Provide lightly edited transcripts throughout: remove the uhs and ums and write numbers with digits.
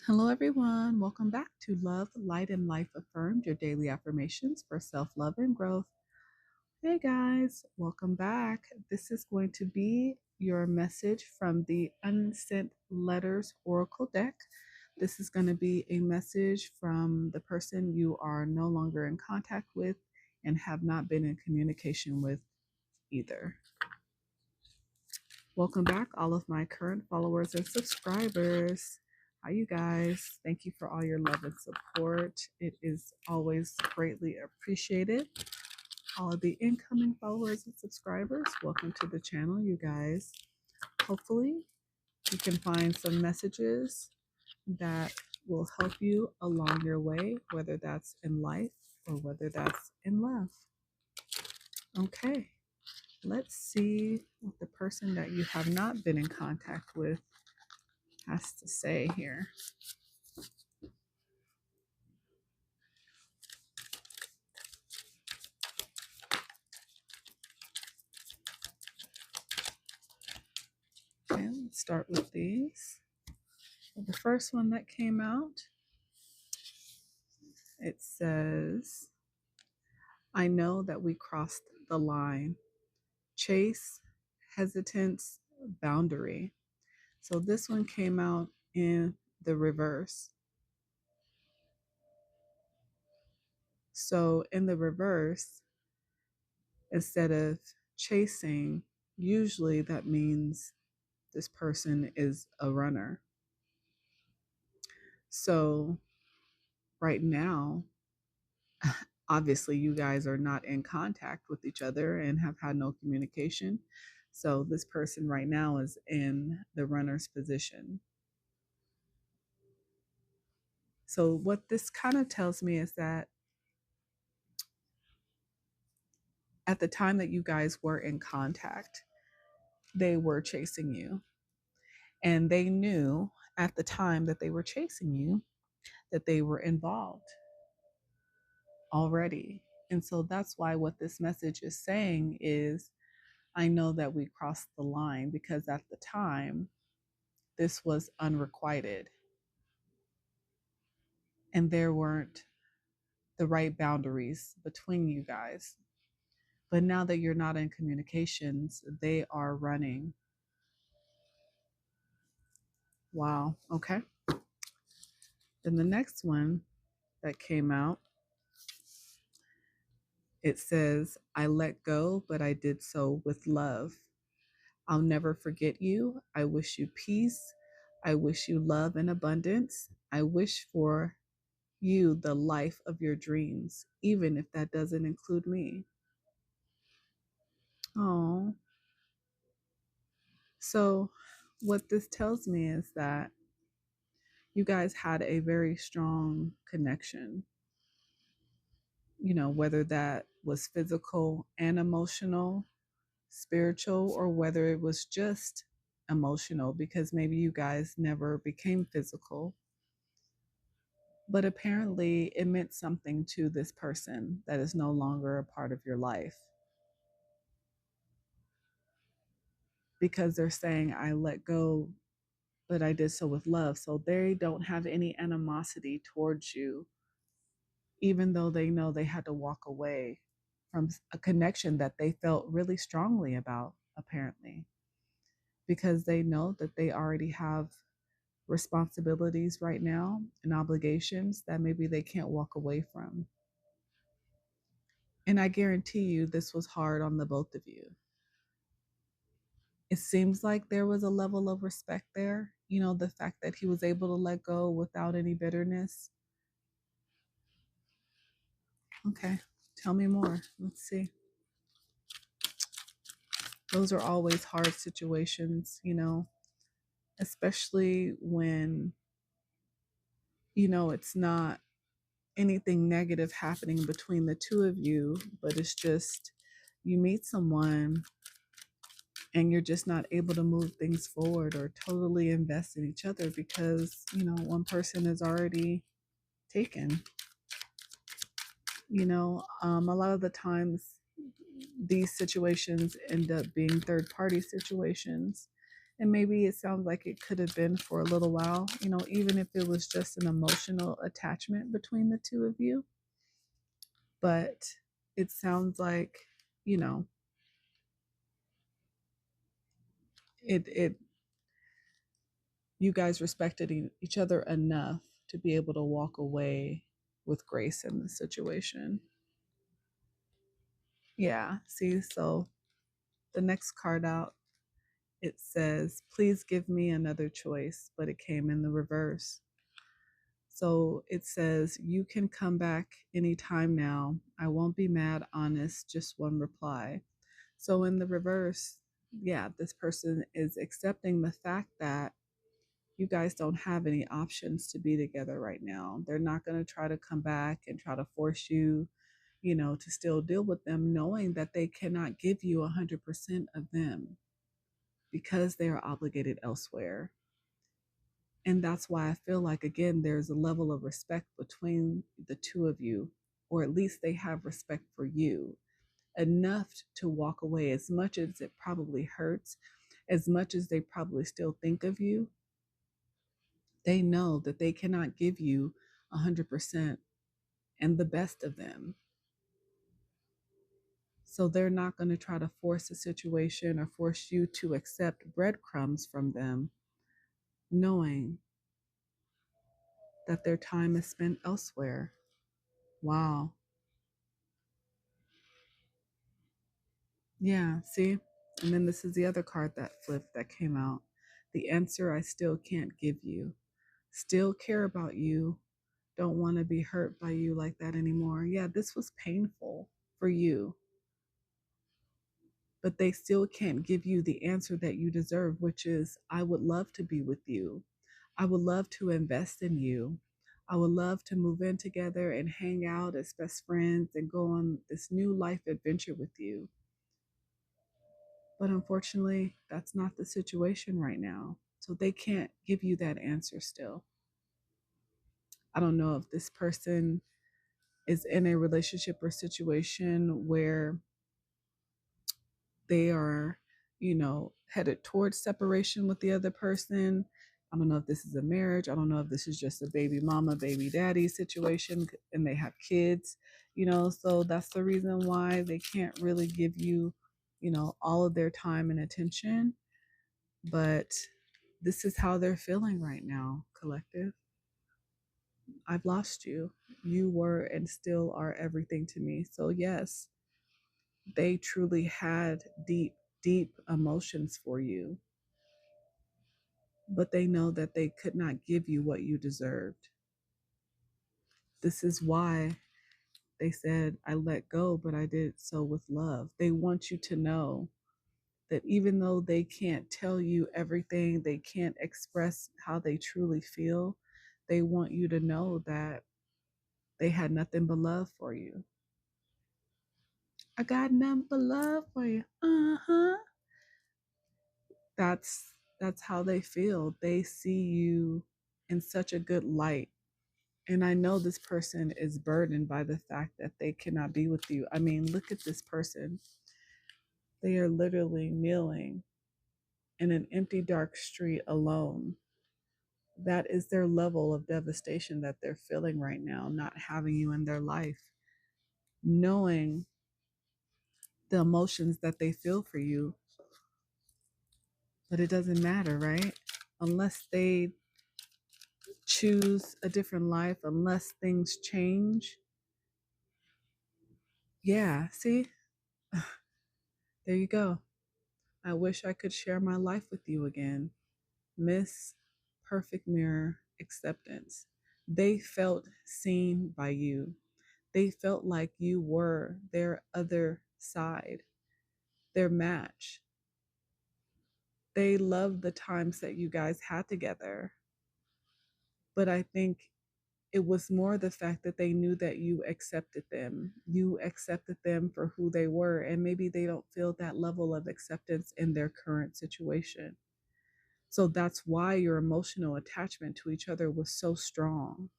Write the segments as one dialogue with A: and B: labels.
A: Hello, everyone. Welcome back to Love, Light, and Life Affirmed, your daily affirmations for self love and growth. Hey, guys, welcome back. This is going to be your message from the Unsent Letters Oracle deck. This is going to be a message from the person you are no longer in contact with and have not been in communication with either. Welcome back, all of my current followers and subscribers. How you guys? Thank you for all your love and support. It is always greatly appreciated. All of the incoming followers and subscribers, welcome to the channel, you guys. Hopefully, you can find some messages that will help you along your way, whether that's in life or whether that's in love. Okay. Let's see what the person that you have not been in contact with has to say here. Okay, let's start with these. So the first one that came out, it says, I know that we crossed the line. Chase, hesitance, boundary. So this one came out in the reverse. So in the reverse, instead of chasing, usually that means this person is a runner. So right now, obviously you guys are not in contact with each other and have had no communication. So this person right now is in the runner's position. So what this kind of tells me is that at the time that you guys were in contact, they were chasing you. And they knew at the time that they were chasing you that they were involved already. And so that's why what this message is saying is, I know that we crossed the line because at the time, this was unrequited and there weren't the right boundaries between you guys. But now that you're not in communications, they are running. Wow. Okay. Then the next one that came out, it says, I let go, but I did so with love. I'll never forget you. I wish you peace. I wish you love and abundance. I wish for you the life of your dreams, even if that doesn't include me. Oh, so what this tells me is that you guys had a very strong connection, whether that was physical and emotional, spiritual, or whether it was just emotional, because maybe you guys never became physical. But apparently, it meant something to this person that is no longer a part of your life, because they're saying, I let go, but I did so with love. So they don't have any animosity towards you, even though they know they had to walk away from a connection that they felt really strongly about, apparently, because they know that they already have responsibilities right now and obligations that maybe they can't walk away from. And I guarantee you this was hard on the both of you. It seems like there was a level of respect there, the fact that he was able to let go without any bitterness. Okay, tell me more. Let's see. Those are always hard situations, especially when, it's not anything negative happening between the two of you, but it's just you meet someone and you're just not able to move things forward or totally invest in each other because, one person is already taken. A lot of the times these situations end up being third party situations. And maybe it sounds like it could have been for a little while, even if it was just an emotional attachment between the two of you. But it sounds like, you know, it you guys respected each other enough to be able to walk away with grace in the situation. Yeah, see, so the next card out, it says, please give me another choice, but it came in the reverse. So it says, you can come back anytime now. I won't be mad, honest, just one reply. So in the reverse, yeah, this person is accepting the fact that you guys don't have any options to be together right now. They're not going to try to come back and try to force you, to still deal with them, knowing that they cannot give you 100% of them because they are obligated elsewhere. And that's why I feel like, again, there's a level of respect between the two of you, or at least they have respect for you enough to walk away, as much as it probably hurts, as much as they probably still think of you. They know that they cannot give you 100% and the best of them. So they're not going to try to force a situation or force you to accept breadcrumbs from them, knowing that their time is spent elsewhere. Wow. Yeah, see? And then this is the other card that flipped that came out. The answer I still can't give you. Still care about you. Don't want to be hurt by you like that anymore. Yeah, this was painful for you, but they still can't give you the answer that you deserve, which is, I would love to be with you. I would love to invest in you. I would love to move in together and hang out as best friends and go on this new life adventure with you. But unfortunately, that's not the situation right now. So they can't give you that answer still. I don't know if this person is in a relationship or situation where they are, headed towards separation with the other person. I don't know if this is a marriage. I don't know if this is just a baby mama, baby daddy situation and they have kids, so that's the reason why they can't really give you, all of their time and attention. But this is how they're feeling right now, collective. I've lost you. You were and still are everything to me. So, yes, they truly had deep, deep emotions for you, but they know that they could not give you what you deserved. This is why they said, I let go, but I did so with love. They want you to know that even though they can't tell you everything, they can't express how they truly feel, they want you to know that they had nothing but love for you. I got nothing but love for you. Uh-huh. That's how they feel. They see you in such a good light. And I know this person is burdened by the fact that they cannot be with you. I mean, look at this person. They are literally kneeling in an empty, dark street alone. That is their level of devastation that they're feeling right now, not having you in their life, knowing the emotions that they feel for you. But it doesn't matter, right? Unless they choose a different life, unless things change. Yeah, see? There you go. I wish I could share my life with you again. Miss Perfect Mirror Acceptance. They felt seen by you. They felt like you were their other side, their match. They loved the times that you guys had together. But I think it was more the fact that they knew that you accepted them. You accepted them for who they were, and maybe they don't feel that level of acceptance in their current situation. So that's why your emotional attachment to each other was so strong.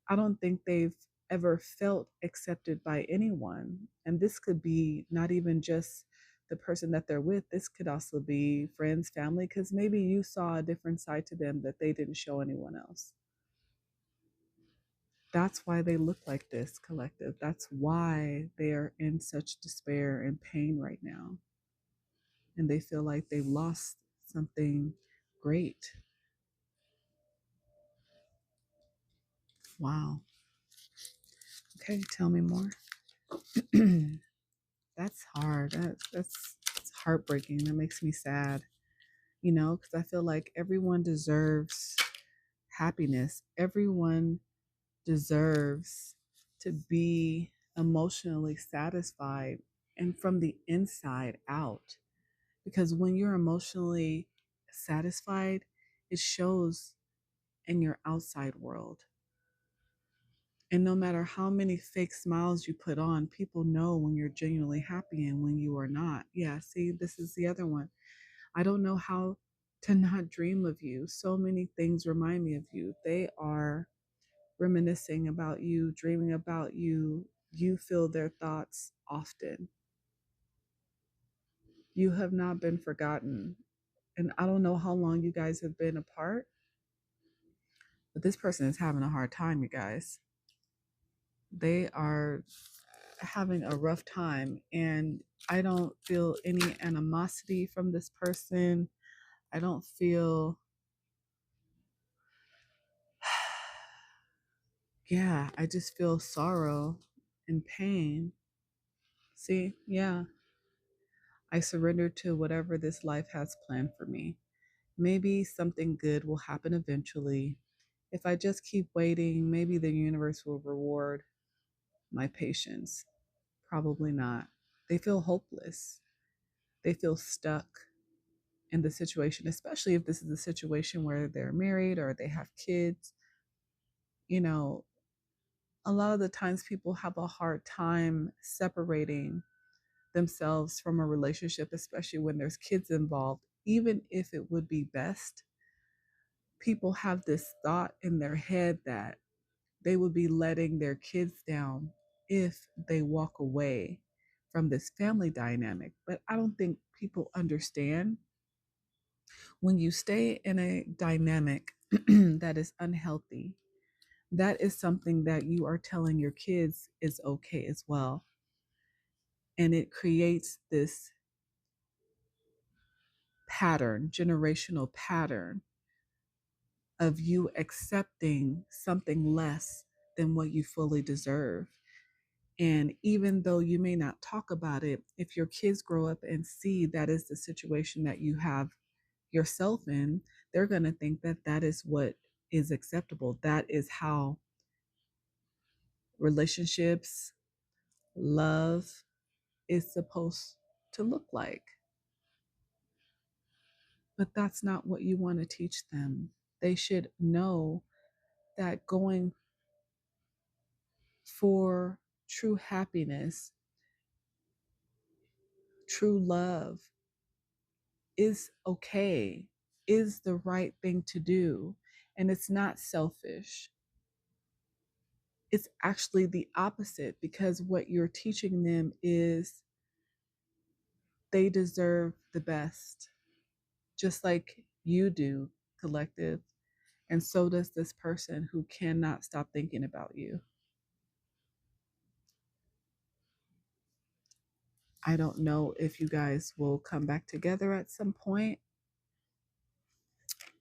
A: I don't think they've ever felt accepted by anyone. And this could be not even just the person that they're with, this could also be friends, family, because maybe you saw a different side to them that they didn't show anyone else. That's why they look like this, collective. That's why they are in such despair and pain right now. And they feel like they've lost something great. Wow. Okay, tell me more. That's hard. That's heartbreaking. That makes me sad, because I feel like everyone deserves happiness. Everyone deserves to be emotionally satisfied and from the inside out. Because when you're emotionally satisfied, it shows in your outside world. And no matter how many fake smiles you put on, people know when you're genuinely happy and when you are not. Yeah, see, this is the other one. I don't know how to not dream of you. So many things remind me of you. They are reminiscing about you, dreaming about you. You feel their thoughts often. You have not been forgotten. And I don't know how long you guys have been apart, but this person is having a hard time, you guys. They are having a rough time, and I don't feel any animosity from this person. I don't feel, yeah, I just feel sorrow and pain. See, yeah, I surrender to whatever this life has planned for me. Maybe something good will happen eventually. If I just keep waiting, maybe the universe will reward my patience. Probably not. They feel hopeless. They feel stuck in the situation, especially if this is a situation where they're married or they have kids. You know, a lot of the times people have a hard time separating themselves from a relationship, especially when there's kids involved, even if it would be best. People have this thought in their head that they would be letting their kids down if they walk away from this family dynamic. But I don't think people understand when you stay in a dynamic that is unhealthy, that is something that you are telling your kids is okay as well. And it creates this pattern, generational pattern of you accepting something less than what you fully deserve. And even though you may not talk about it, if your kids grow up and see that is the situation that you have yourself in, they're going to think that that is what is acceptable. That is how relationships, love is supposed to look like. But that's not what you want to teach them. They should know that going for true happiness, true love is okay, is the right thing to do. And it's not selfish. It's actually the opposite, because what you're teaching them is they deserve the best, just like you do, collective. And so does this person who cannot stop thinking about you. I don't know if you guys will come back together at some point,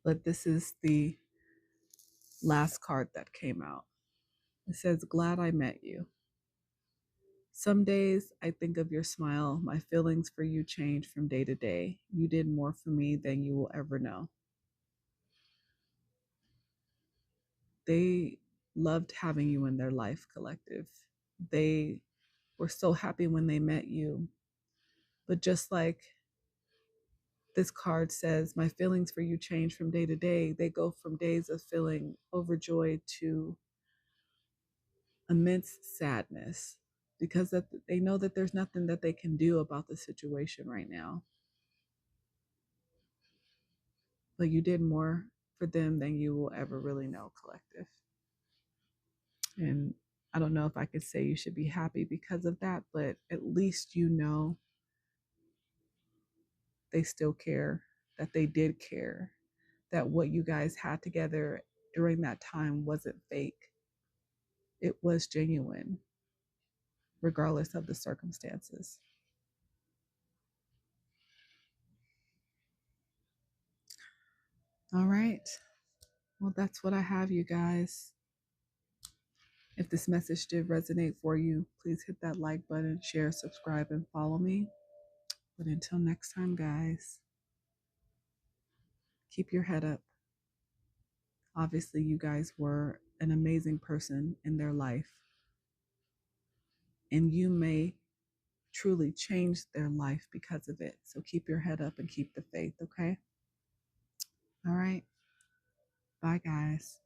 A: but this is the last card that came out. It says, "Glad I met you. Some days I think of your smile. My feelings for you change from day to day. You did more for me than you will ever know." They loved having you in their life, collective. They were so happy when they met you. But just like this card says, my feelings for you change from day to day. They go from days of feeling overjoyed to immense sadness, because that they know that there's nothing that they can do about the situation right now. But you did more for them than you will ever really know, collective. And I don't know if I could say you should be happy because of that, but at least you know they still care, that they did care, that what you guys had together during that time wasn't fake. It was genuine, regardless of the circumstances. All right. Well, that's what I have, you guys. If this message did resonate for you, please hit that like button, share, subscribe, and follow me. But until next time, guys, keep your head up. Obviously, you guys were an amazing person in their life, and you may truly change their life because of it. So keep your head up and keep the faith, okay? All right. Bye, guys.